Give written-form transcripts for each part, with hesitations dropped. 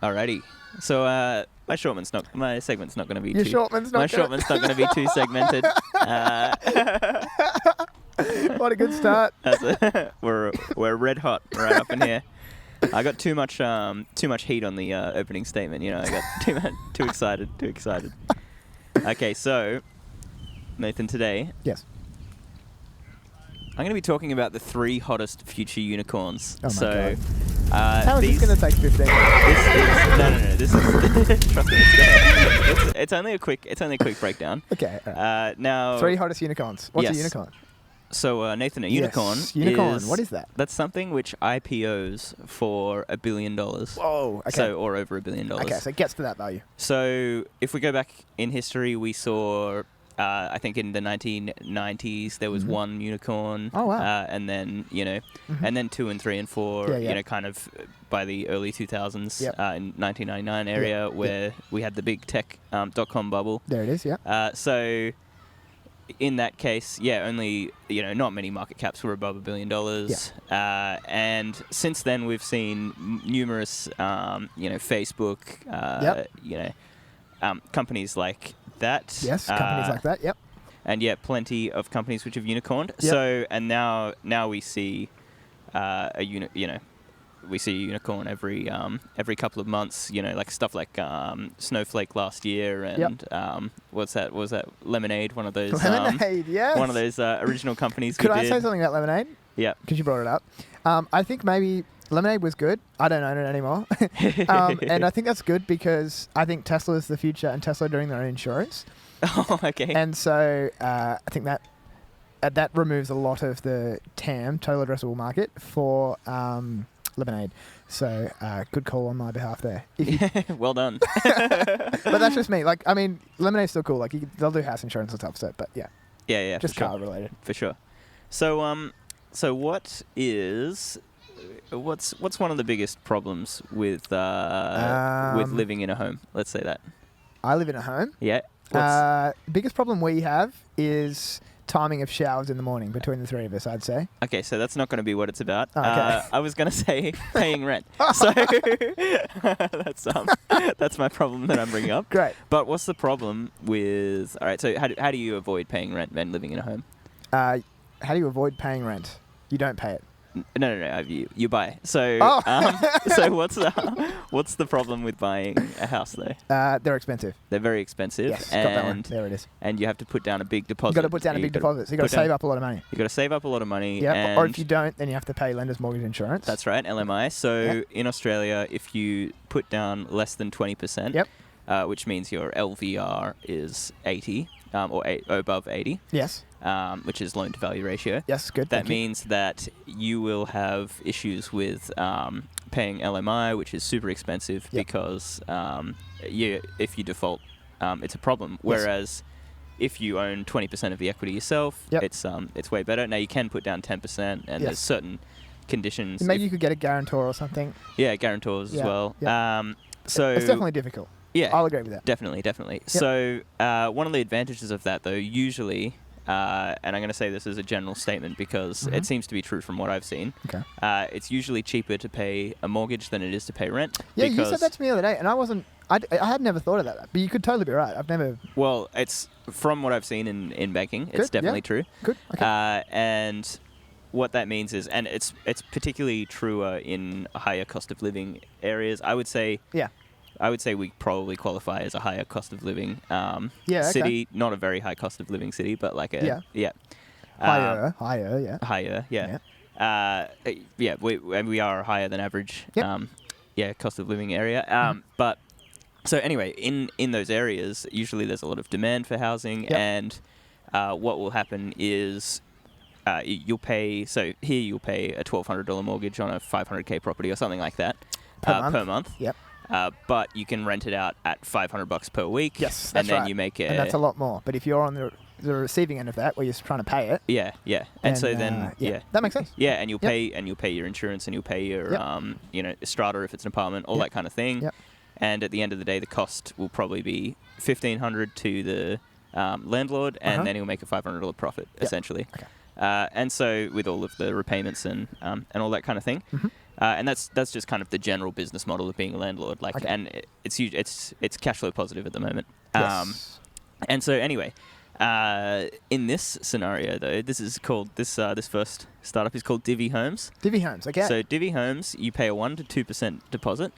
Alrighty. So my segment's not going to be Your too. shortman's not My gonna- shortman's not going to be too segmented. What a good start. We're red hot right up in here. I got too much heat on the opening statement. You know, I got too excited. Okay, so Nathan, today Yes. I'm going to be talking about the 3 hottest future unicorns. Oh my so, God. How is this going to take 15 minutes? This is trust me, it's only a quick breakdown. Okay. All right. Now 3 hottest unicorns. What's yes. a unicorn? So Nathan, a unicorn. Yes. Unicorn. What is that? That's something which IPOs for $1 billion. Whoa. Okay. So or over $1 billion. Okay, so it gets to that value. So if we go back in history, we saw. I think in the 1990s there was one unicorn. Oh wow! And then and then 2 and 3 and 4. Yeah. Kind of by the early 2000s, Yep. in 1999 area where we had the big tech .com bubble. There it is. Yeah. So in that case, only not many market caps were above $1 billion. Yeah. And since then we've seen numerous Facebook, companies like that. Yes, companies like that. Yep. And plenty of companies which have unicorned. Yep. So and now we see we see a unicorn every couple of months. Like stuff like Snowflake last year and what's that? Was that Lemonade? One of those. Lemonade. Yes. One of those original companies. Could we I did. say something about Lemonade? Yeah. Because you brought it up. I think maybe Lemonade was good. I don't own it anymore. And I think that's good because I think Tesla is the future and Tesla are doing their own insurance. Oh, okay. And so I think that removes a lot of the TAM, total addressable market, for Lemonade. So good call on my behalf there. Well done. But that's just me. Like, I mean, Lemonade's still cool. Like, they'll do house insurance and stuff. So, but yeah. Yeah. Just for car sure. related. For sure. So what's one of the biggest problems with living in a home? Let's say that. I live in a home. Yeah. Biggest problem we have is timing of showers in the morning between the 3 of us, I'd say. Okay, so that's not going to be what it's about. Oh, okay. I was going to say paying rent. So that's my problem that I'm bringing up. Great. But what's the problem with... All right, so how do you avoid paying rent when living in a home? How do you avoid paying rent? You don't pay it. No. You buy. So, Oh. So what's the problem with buying a house though? They're expensive. They're very expensive. Yes, got that one. There it is. And you have to put down a big deposit. You've got to put down a big deposit. So you've got to save up a lot of money. You've got to save up a lot of money. Yeah. Or if you don't, then you have to pay lender's mortgage insurance. That's right, LMI. So in Australia, if you put down less than 20%, which means your LVR is 80 or above 80. Yes. Which is loan to value ratio. Yes, good. That means that you will have issues with paying LMI, which is super expensive because if you default, it's a problem. Whereas if you own 20% of the equity yourself, it's way better. Now you can put down 10%, and there's certain conditions. Maybe you could get a guarantor or something. Yeah, guarantors as well. So it's definitely difficult. Yeah, I'll agree with that. Definitely. Yep. So one of the advantages of that, though, usually, and I'm going to say this as a general statement because it seems to be true from what I've seen. Okay. It's usually cheaper to pay a mortgage than it is to pay rent. Yeah, you said that to me the other day, and I had never thought of that, but you could totally be right. I've never... Well, it's from what I've seen in banking, it's definitely true. Good, okay. And what that means is, and it's particularly true in higher cost of living areas, I would say... Yeah. I would say we probably qualify as a higher cost of living city. Not a very high cost of living city, but like a... Higher. Higher, yeah. We are a higher than average cost of living area. But so anyway, in those areas, usually there's a lot of demand for housing, and what will happen is you'll pay a $1,200 mortgage on a $500K property or something like that per month. Yep. But you can rent it out at $500 per week. Yes, that's right. And then you make it. And that's a lot more. But if you're on the receiving end of that, where you're trying to pay it. Yeah. And so then, that makes sense. Yeah, and you'll pay your insurance, and you'll pay your strata if it's an apartment, all that kind of thing. Yep. And at the end of the day, the cost will probably be $1,500 to the landlord, and then he'll make a $500 profit essentially. Okay. And so with all of the repayments and all that kind of thing. And that's just kind of the general business model of being a landlord. Like, Okay. and it's huge. It's cash flow positive at the moment. Yes. And so anyway, in this scenario though, this first startup is called Divvy Homes. Divvy Homes. Okay. So Divvy Homes, you pay a 1 to 2% deposit,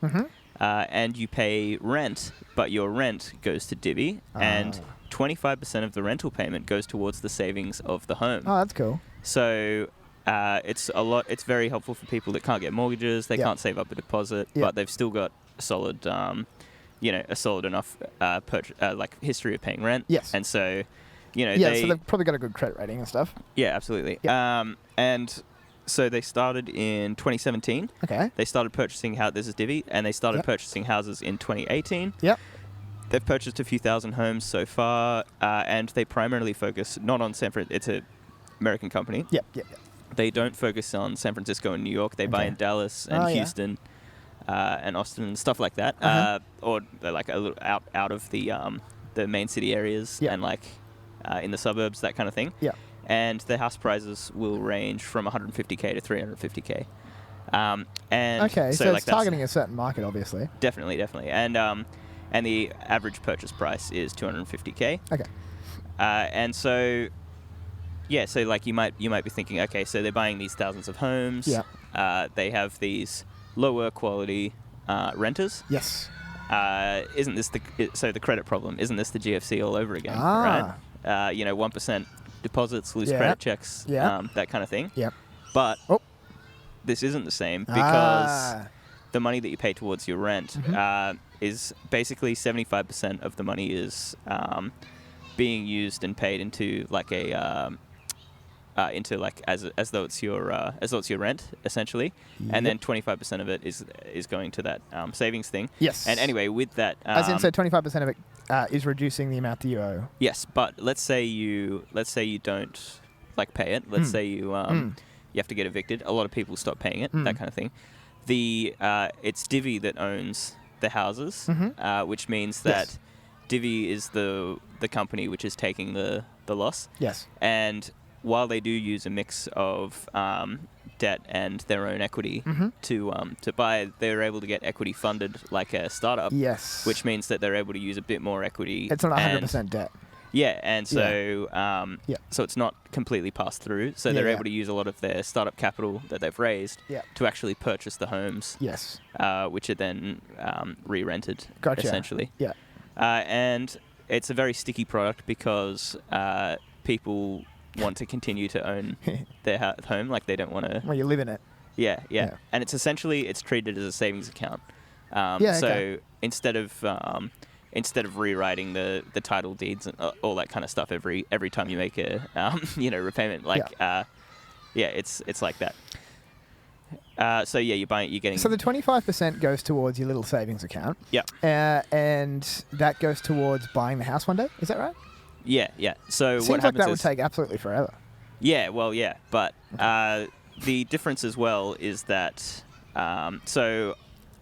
and you pay rent, but your rent goes to Divvy, and 25% of the rental payment goes towards the savings of the home. Oh, that's cool. So it's very helpful for people that can't get mortgages, they can't save up a deposit, but they've still got a solid, a solid enough like history of paying rent. Yes. And so, so they've probably got a good credit rating and stuff. Yeah, absolutely. Yep. And so they started in 2017. Okay. They started purchasing this is Divvy, and they started purchasing houses in 2018. Yep. They've purchased a few thousand homes so far, and they primarily focus not on San Francisco. It's an American company. Yep. They don't focus on San Francisco and New York. They buy in Dallas and Houston and Austin and stuff like that, or they're like a little out of the main city areas and like in the suburbs, that kind of thing. Yeah. And the house prices will range from 150K to 350K. So like it's targeting a certain market, obviously. Definitely. And the average purchase price is 250K. Okay. And so, so like you might be thinking, okay, so they're buying these thousands of homes. Yeah. They have these lower quality renters. Yes. Isn't this the credit problem? Isn't this the GFC all over again? Ah. Right? 1% deposits, loose credit checks, that kind of thing. Yep. But this isn't the same because the money that you pay towards your rent is basically 75% of the money is being used and paid into like as though it's your rent essentially, and then 25% of it is going to that savings thing. Yes. And anyway, with that, as in, so 25% of it is reducing the amount that you owe. Yes, but let's say you don't like pay it. Let's say you have to get evicted. A lot of people stop paying it. That kind of thing. It's Divvy that owns the houses, which means that Divvy is the company which is taking the loss. Yes. And while they do use a mix of debt and their own equity to buy, they're able to get equity funded like a startup. Yes. Which means that they're able to use a bit more equity. It's not 100% debt. Yeah, and so so it's not completely passed through. So they're able to use a lot of their startup capital that they've raised to actually purchase the homes. Yes. Which are then re-rented, essentially. Yeah. And it's a very sticky product because people want to continue to own their home, like they don't want to. Well, you live in it. Yeah. And it's treated as a savings account. So instead of rewriting the title deeds and all that kind of stuff every time you make a repayment, it's like that. You're getting. So the 25% goes towards your little savings account. Yeah. And that goes towards buying the house one day. Is that right? Yeah. So Seems what like happens that would take absolutely forever. Yeah. Well, yeah, but the difference as well is that so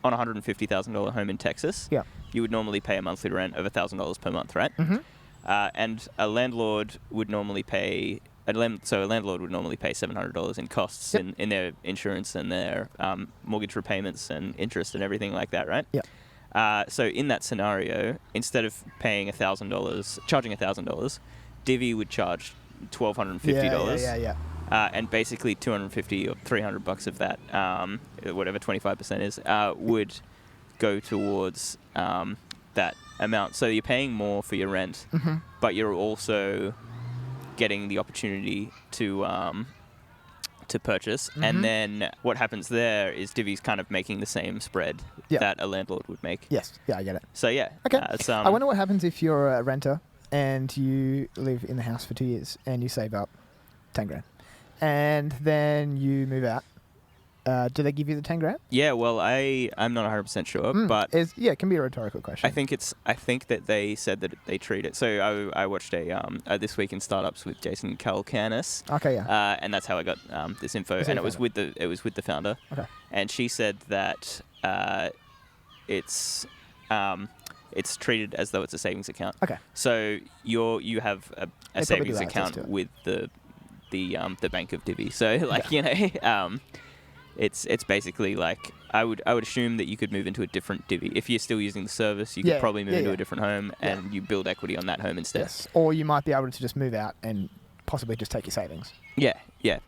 on a $150,000 home in Texas, you would normally pay a monthly rent of $1,000 per month, right? And a landlord would normally pay. A landlord would normally pay $700 in costs in their insurance and their mortgage repayments and interest and everything like that, right? Yeah. So in that scenario, instead of paying charging $1,000, Divvy would charge $1,250. Yeah. And basically $250 or $300 of that, whatever 25% is, would go towards that amount. So you're paying more for your rent, but you're also getting the opportunity to purchase. And then what happens there is Divvy's kind of making the same spread that a landlord would make. Yes. Yeah, I get it. So yeah. Okay. I wonder what happens if you're a renter and you live in the house for 2 years and you save up 10 grand. And then you move out. Do they give you the 10 grand? Yeah, well, I'm not 100% sure, but it can be a rhetorical question. I think that they said that they treat it. So I watched a This Week in Startups with Jason Calacanis. Okay, yeah. And that's how I got this info, and it was with the founder. Okay. And she said that it's treated as though it's a savings account. Okay. So you have a savings account with the bank of Divvy. So It's basically like I would assume that you could move into a different Divvy if you're still using the service. You could probably move into a different home and you build equity on that home instead. Yes, or you might be able to just move out and possibly just take your savings.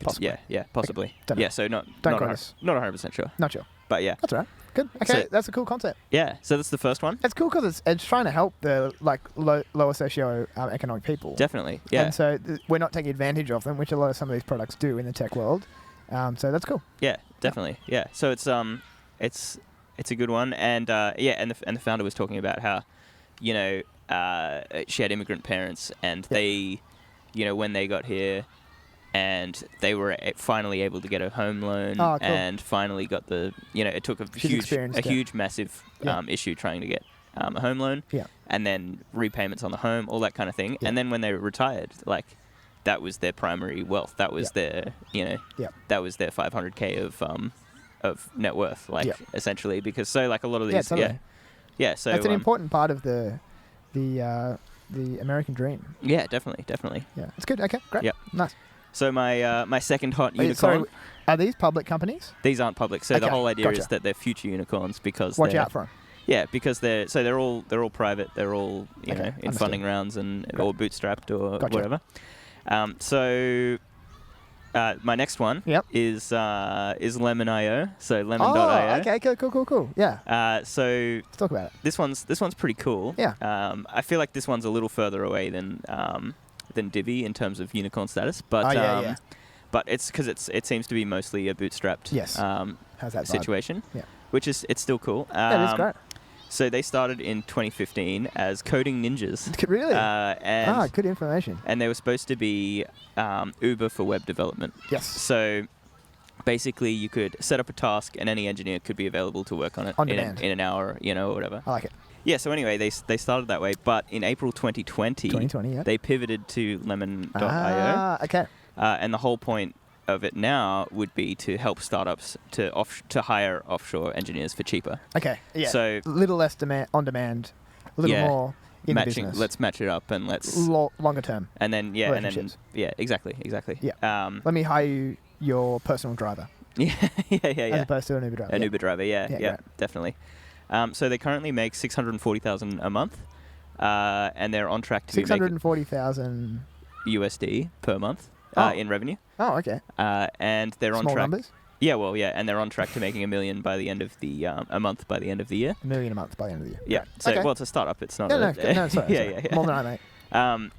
Possibly. Possibly. Okay. Yeah, so not 100% sure. Not sure. But yeah. That's all right. Good. Okay, So- that's a cool concept. Yeah, so that's the first one. It's cool because it's trying to help the lower socio economic people. Definitely. Yeah. And so we're not taking advantage of them, which a lot of some of these products do in the tech world. So that's cool. Yeah, definitely. Yeah. So it's a good one, and and the founder was talking about how, she had immigrant parents, and they, when they got here, and they were finally able to get a home loan, and finally got the, it took a huge, massive issue trying to get a home loan, and then repayments on the home, all that kind of thing, and then when they retired, like, that was their primary wealth. That was their, that was their 500K of net worth, like essentially, because so like a lot of these, so that's an important part of the American dream. Yeah, definitely. Yeah, it's good. Okay, great. Yeah, nice. So my second hot unicorn. Sorry, are these public companies? These aren't public. So the whole idea is that they're future unicorns because watch out for them. Yeah, because they're all private. They're all in funding rounds and or bootstrapped or whatever. So my next one is Lemon.io. So Lemon.io. Oh, okay, cool. Yeah. So let's talk about it. This one's pretty cool. Yeah. I feel like this one's a little further away than Divvy in terms of unicorn status, but but it's because it seems to be mostly a bootstrapped How's that situation. Yeah. Which it's still cool. It is great. So they started in 2015 as coding ninjas. Really? And good information. And they were supposed to be Uber for web development. Yes. So basically, you could set up a task, and any engineer could be available to work on it in an hour, or whatever. I like it. Yeah. So anyway, they started that way, but in April 2020, they pivoted to Lemon.io. Okay. And the whole point of it now would be to help startups to hire offshore engineers for cheaper. Okay. Yeah. So a little less on demand, a little more in matching. business. Let's match it up and let's longer term. And then exactly. Yeah. Let me hire you your personal driver. Yeah. As opposed to an Uber driver. An Uber driver. Yeah. Definitely. So they currently make $640,000 a month, and they're on track to $640,000 USD per month. In revenue. Oh, okay. And they're on track. Small numbers? Yeah, well, yeah, and they're on track to making $1 million by the end of the a month by the end of the year. $1 million a month by the end of the year. Yeah. Right. So, okay. well, it's a startup. It's not. No, sorry. Yeah. More than I make.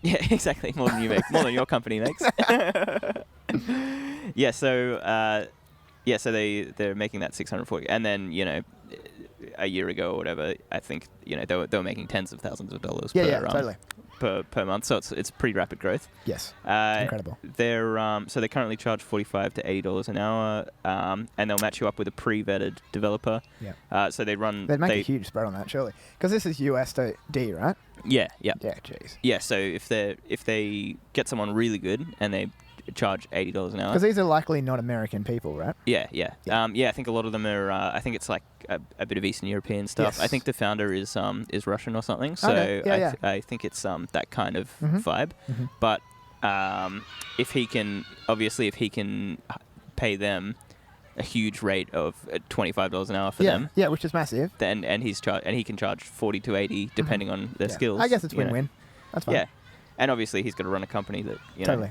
Yeah, exactly. More than you make. More than your company makes. Yeah. So, so they're making that 640, and then a year ago or whatever, I think they were making tens of thousands of dollars. Totally. Per month, so it's pretty rapid growth. Yes, incredible. So they currently charge $45 to $80 an hour, and they'll match you up with a pre-vetted developer. Yeah. So they'd make a huge spread on that, surely, because this is USD, right? Yeah. Yeah. Jeez. Yeah. So if they get someone really good and they charge $80 an hour, because these are likely not American people, right? Yeah. I think a lot of them are. I think it's like a bit of Eastern European stuff. Yes. I think the founder is Russian or something. So okay. I think it's that kind of vibe. Mm-hmm. But if he can pay them a huge rate of $25 an hour for them. Yeah, which is massive. Then and he can charge 40 to 80 depending on their skills. I guess it's win-win. That's fine. Yeah. And obviously he's got to run a company that totally.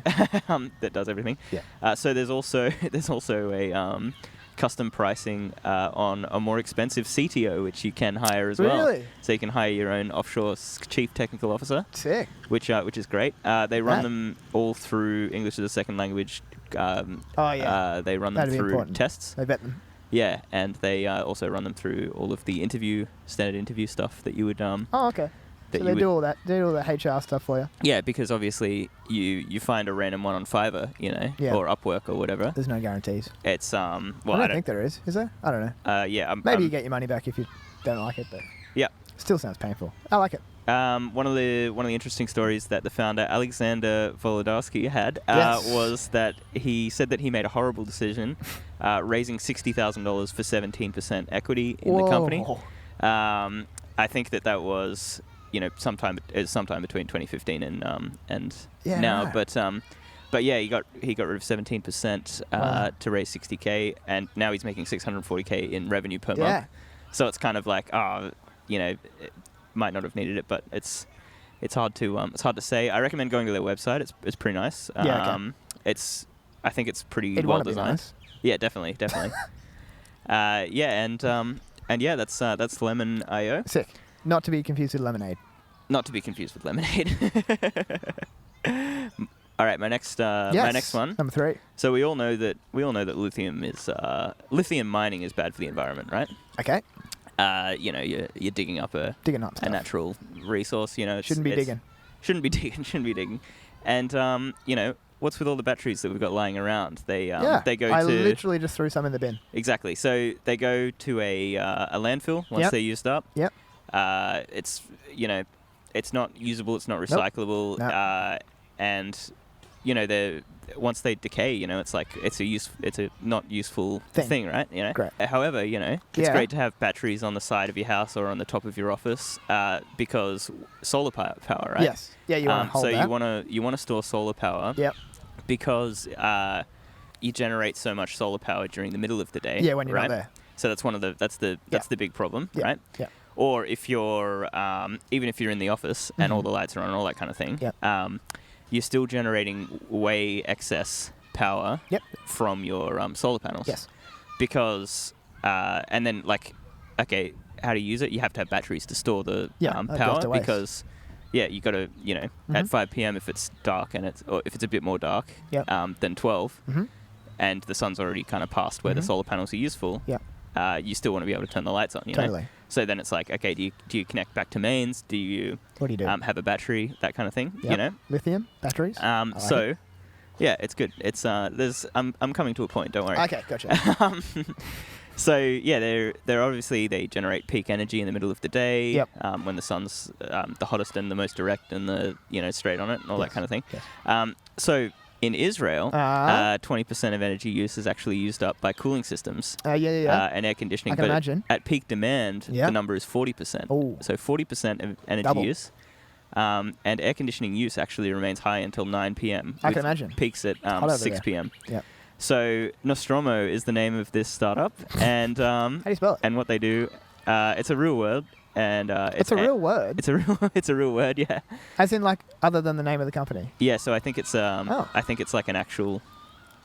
that does everything. Yeah. So there's also a custom pricing on a more expensive CTO, which you can hire as well. Really? So you can hire your own offshore chief technical officer. Sick. Which is great. They run them all through English as a second language. They run them through tests. They vet them. Yeah, and they also run them through all of the standard interview stuff that you would. Oh, okay. So they do all that. They do all the HR stuff for you. Yeah, because obviously you find a random one on Fiverr, or Upwork or whatever. There's no guarantees. It's I don't think there is there? I don't know. Maybe you get your money back if you don't like it, but yeah, still sounds painful. I like it. One of the interesting stories that the founder Alexander Volodarsky had was that he said that he made a horrible decision, raising $60,000 for 17% equity in the company. I think that was sometime between 2015 and now. Right. But yeah, he got rid of 17% to raise 60K, and now he's making 640K in revenue per month. So it's kind of like, it might not have needed it, but it's hard to say. I recommend going to their website. It's pretty nice. I think it's pretty well designed. Nice. Yeah, definitely. And that's Lemon.io. Sick. Not to be confused with Lemonade. Not to be confused with Lemonade. All right, my next one. Number 3. So we all know that lithium mining is bad for the environment, right? Okay. You're digging up a natural resource. Shouldn't be digging. And what's with all the batteries that we've got lying around? They go. I literally just threw some in the bin. Exactly. So they go to a landfill once they're used up. Yep. It's not usable. It's not recyclable. Nope. And they're once they decay, it's a not useful thing, right? Great. However, it's great to have batteries on the side of your house or on the top of your office because solar power, right? Yes. Yeah, you want to hold that. So you want to store solar power. Yep. Because you generate so much solar power during the middle of the day. Yeah, when you're right? not there. So that's that's the big problem, right? Yeah. Or if you're even if you're in the office and all the lights are on and all that kind of thing. Yep. You're still generating way excess power from your solar panels. Yes. Because, and then how to use it? You have to have batteries to store the power because, you got to, at 5 p.m. if it's dark or if it's a bit more dark than 12, and the sun's already kind of past where the solar panels are useful, you still want to be able to turn the lights on, Totally. know? So then it's like, okay, do you connect back to mains? What do you do? Have a battery, that kind of thing, Lithium batteries. It's good. It's I'm coming to a point. Don't worry. Okay, gotcha. So they're obviously they generate peak energy in the middle of the day. Yep. When the sun's the hottest and the most direct and the straight on it and all that kind of thing. Yes. So in Israel, 20% of energy use is actually used up by cooling systems and air conditioning. I can imagine. At peak demand, the number is 40%. Ooh. So 40% of energy use. And air conditioning use actually remains high until 9 p.m. I can imagine. Peaks at 6 p.m. Yeah. So Nostromo is the name of this startup. And how do you spell it? And what they do, it's a real word. And it's a real word. It's a real word, yeah. As in, other than the name of the company. Yeah, so I think it's I think it's like an actual.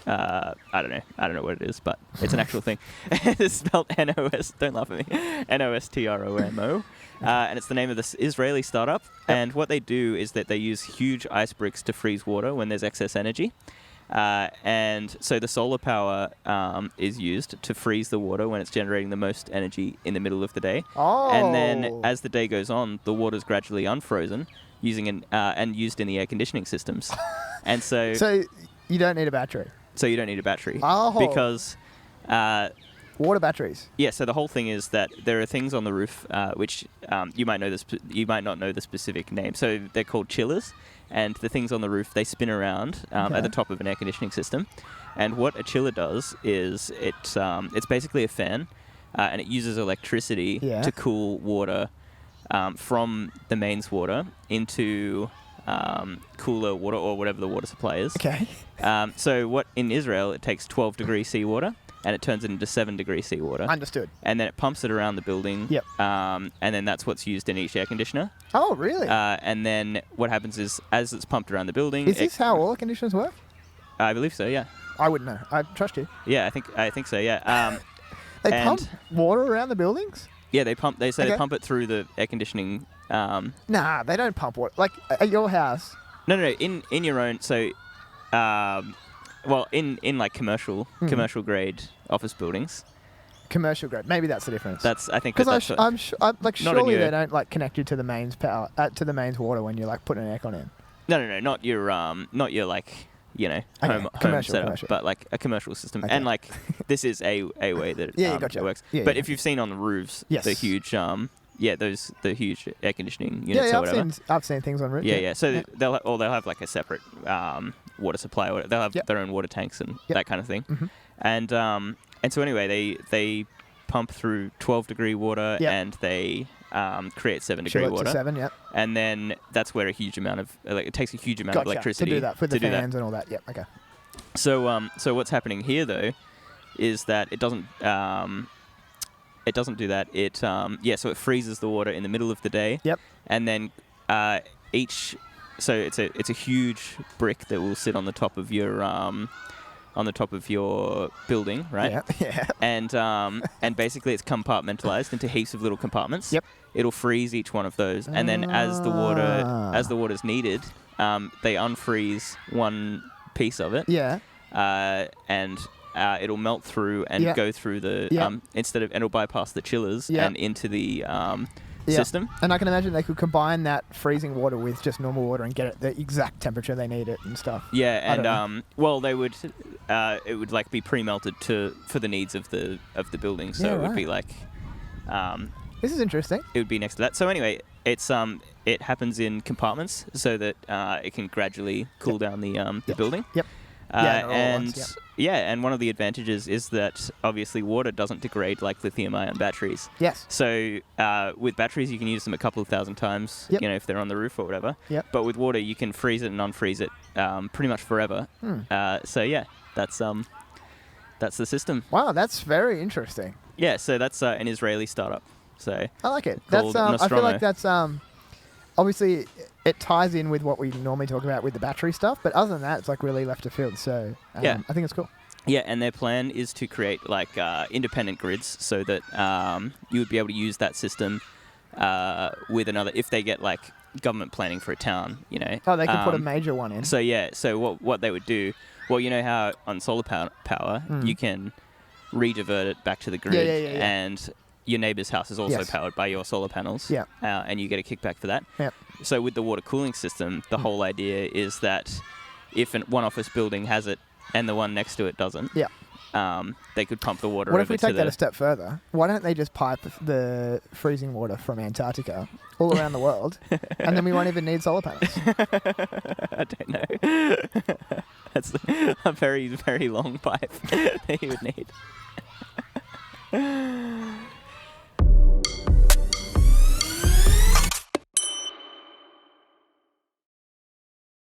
I don't know what it is, but it's an actual thing. It's spelled N-O-S. Don't laugh at me. Nostromo. And it's the name of this Israeli startup. Yep. And what they do is that they use huge ice bricks to freeze water when there's excess energy. And so the solar power is used to freeze the water when it's generating the most energy in the middle of the day. Oh. And then as the day goes on, the water's gradually unfrozen and used in the air conditioning systems. And so you don't need a battery. So you don't need a battery. Oh. Because water batteries. Yeah, so the whole thing is that there are things on the roof which you might not know the specific name. So they're called chillers. And the things on the roof, they spin around at the top of an air conditioning system. And what a chiller does is it's basically a fan, and it uses electricity to cool water from the mains water into cooler water or whatever the water supply is. Okay. So what in Israel, it takes 12 degrees seawater, and it turns it into 7 degrees seawater. Understood. And then it pumps it around the building. Yep. And then that's what's used in each air conditioner. Oh, really? And then what happens is, as it's pumped around the building... Is this how all air conditioners work? I believe so, yeah. I wouldn't know. I trust you. Yeah, I think so, yeah. They pump water around the buildings? Yeah, they pump it through the air conditioning... Nah, they don't pump water. At your house? No. In your own... So... in commercial grade office buildings. Commercial grade. Maybe that's the difference. I think because I'm surely they don't connect you to the mains power to the mains water when you're putting an aircon in. No, not your home setup, but a commercial system. Okay. And this is a way that it works. Yeah, but if you've seen on the roofs the huge the huge air conditioning units or whatever. I've seen things on roofs. Yeah. So they'll have a separate water supply, or they'll have their own water tanks and that kind of thing. Mm-hmm. And so anyway, they pump through 12-degree water, and they create 7-degree water. To 7, yep. And then that's where a huge amount of it takes a huge amount of electricity to do that with the fans and all that. Yep. Okay. So what's happening here though is that it doesn't do that. So it freezes the water in the middle of the day. Yep. And then so it's a huge brick that will sit on the top of your building, right? Yeah. And basically it's compartmentalized into heaps of little compartments. Yep. It'll freeze each one of those, and then as the water's needed, they unfreeze one piece of it. Yeah. And it'll melt through and go through the and it'll bypass the chillers and into the system. And I can imagine they could combine that freezing water with just normal water and get it the exact temperature they need it and stuff. Yeah, and they would it would like be pre-melted for the needs of the building, so it would be like this is interesting. It would be next to that. So anyway, it's it happens in compartments so that it can gradually cool down the building. Yep. And one of the advantages is that obviously water doesn't degrade like lithium-ion batteries. Yes. So with batteries, you can use them a couple of thousand times, if they're on the roof or whatever. Yep. But with water, you can freeze it and unfreeze it pretty much forever. That's the system. Wow, that's very interesting. Yeah, so that's an Israeli startup. So I like it. That's Nostromo. I feel like that's obviously it ties in with what we normally talk about with the battery stuff, but other than that, it's like really left of field. So I think it's cool. Yeah, and their plan is to create like independent grids so that you would be able to use that system with another if they get like government planning for a town, Oh, they can put a major one in. So what they would do, well, you know how on solar power you can re-divert it back to the grid, and your neighbour's house is also powered by your solar panels, and you get a kickback for that. Yep. So with the water cooling system, the whole idea is that if one office building has it and the one next to it doesn't, they could pump the water. What if we take that a step further? Why don't they just pipe the freezing water from Antarctica all around the world, and then we won't even need solar panels? I don't know. That's a very, very long pipe that you would need.